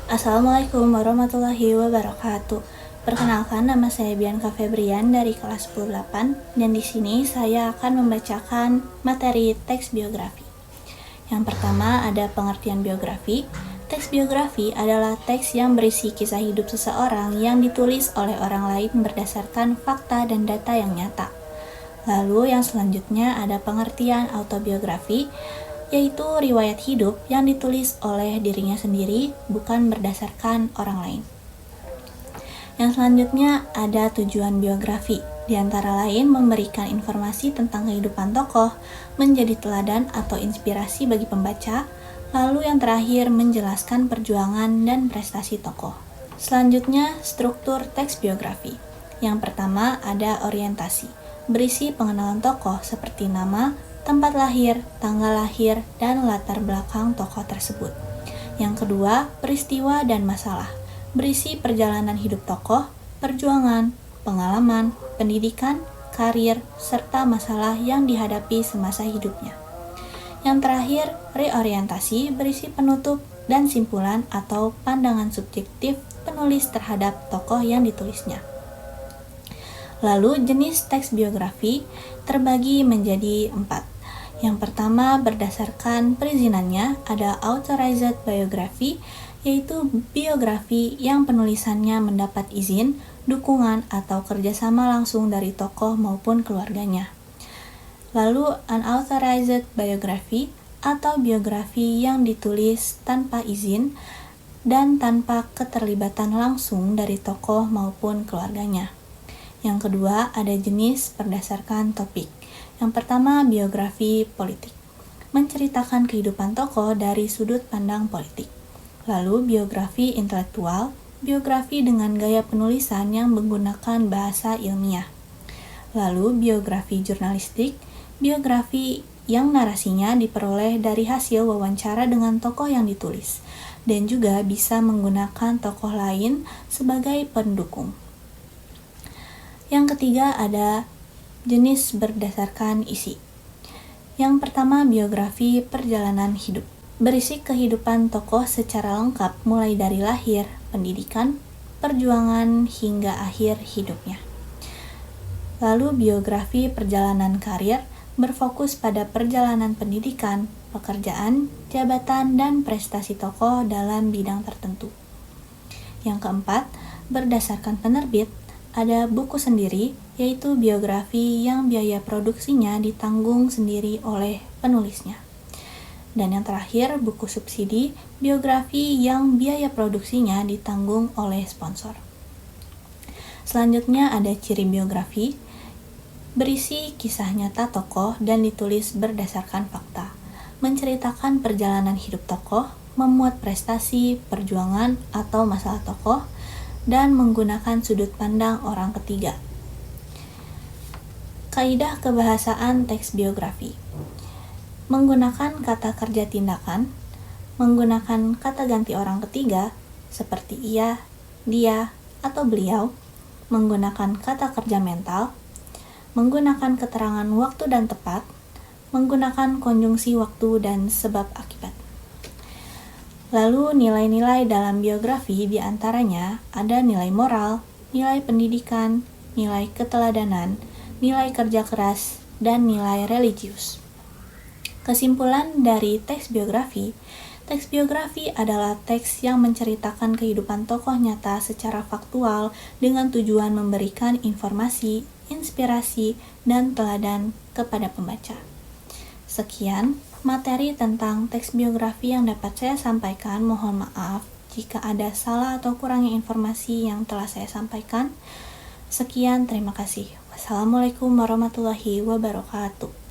Assalamualaikum warahmatullahi wabarakatuh. Perkenalkan, nama saya Bianca Febrian dari kelas 10-8 dan di sini saya akan membacakan materi teks biografi. Yang pertama ada pengertian biografi. Teks biografi adalah teks yang berisi kisah hidup seseorang yang ditulis oleh orang lain berdasarkan fakta dan data yang nyata. Lalu yang selanjutnya ada pengertian autobiografi, yaitu riwayat hidup yang ditulis oleh dirinya sendiri, bukan berdasarkan orang lain. Yang selanjutnya ada tujuan biografi, di antara lain memberikan informasi tentang kehidupan tokoh, menjadi teladan atau inspirasi bagi pembaca, lalu yang terakhir menjelaskan perjuangan dan prestasi tokoh. Selanjutnya, struktur teks biografi. Yang pertama ada orientasi, berisi pengenalan tokoh seperti nama, tempat lahir, tanggal lahir, dan latar belakang tokoh tersebut. Yang kedua, peristiwa dan masalah, berisi perjalanan hidup tokoh, perjuangan, pengalaman, pendidikan, karir, serta masalah yang dihadapi semasa hidupnya. Yang terakhir, reorientasi, berisi penutup dan simpulan atau pandangan subjektif penulis terhadap tokoh yang ditulisnya. Lalu, jenis teks biografi terbagi menjadi 4. Yang pertama, berdasarkan perizinannya, ada authorized biography, yaitu biografi yang penulisannya mendapat izin, dukungan, atau kerjasama langsung dari tokoh maupun keluarganya. Lalu, unauthorized biography, atau biografi yang ditulis tanpa izin dan tanpa keterlibatan langsung dari tokoh maupun keluarganya. Yang kedua, ada jenis berdasarkan topik. Yang pertama, biografi politik, menceritakan kehidupan tokoh dari sudut pandang politik. Lalu, biografi intelektual, biografi dengan gaya penulisan yang menggunakan bahasa ilmiah. Lalu, biografi jurnalistik, biografi yang narasinya diperoleh dari hasil wawancara dengan tokoh yang ditulis, dan juga bisa menggunakan tokoh lain sebagai pendukung. Yang ketiga ada jenis berdasarkan isi. Yang pertama, biografi perjalanan hidup, berisi kehidupan tokoh secara lengkap mulai dari lahir, pendidikan, perjuangan, hingga akhir hidupnya. Lalu biografi perjalanan karir, berfokus pada perjalanan pendidikan, pekerjaan, jabatan, dan prestasi tokoh dalam bidang tertentu. Yang keempat, berdasarkan penerbit, ada buku sendiri, yaitu biografi yang biaya produksinya ditanggung sendiri oleh penulisnya. Dan yang terakhir, buku subsidi, biografi yang biaya produksinya ditanggung oleh sponsor. Selanjutnya ada ciri biografi, berisi kisah nyata tokoh dan ditulis berdasarkan fakta, menceritakan perjalanan hidup tokoh, memuat prestasi, perjuangan, atau masalah tokoh, dan menggunakan sudut pandang orang ketiga. Kaidah kebahasaan teks biografi. Menggunakan kata kerja tindakan, menggunakan kata ganti orang ketiga seperti ia, dia, atau beliau, menggunakan kata kerja mental, menggunakan keterangan waktu dan tepat, menggunakan konjungsi waktu dan sebab akibat. Lalu nilai-nilai dalam biografi diantaranya ada nilai moral, nilai pendidikan, nilai keteladanan, nilai kerja keras, dan nilai religius. Kesimpulan dari teks biografi adalah teks yang menceritakan kehidupan tokoh nyata secara faktual dengan tujuan memberikan informasi, inspirasi, dan teladan kepada pembaca. Sekian materi tentang teks biografi yang dapat saya sampaikan. Mohon maaf jika ada salah atau kurangnya informasi yang telah saya sampaikan. Sekian, terima kasih. Wassalamualaikum warahmatullahi wabarakatuh.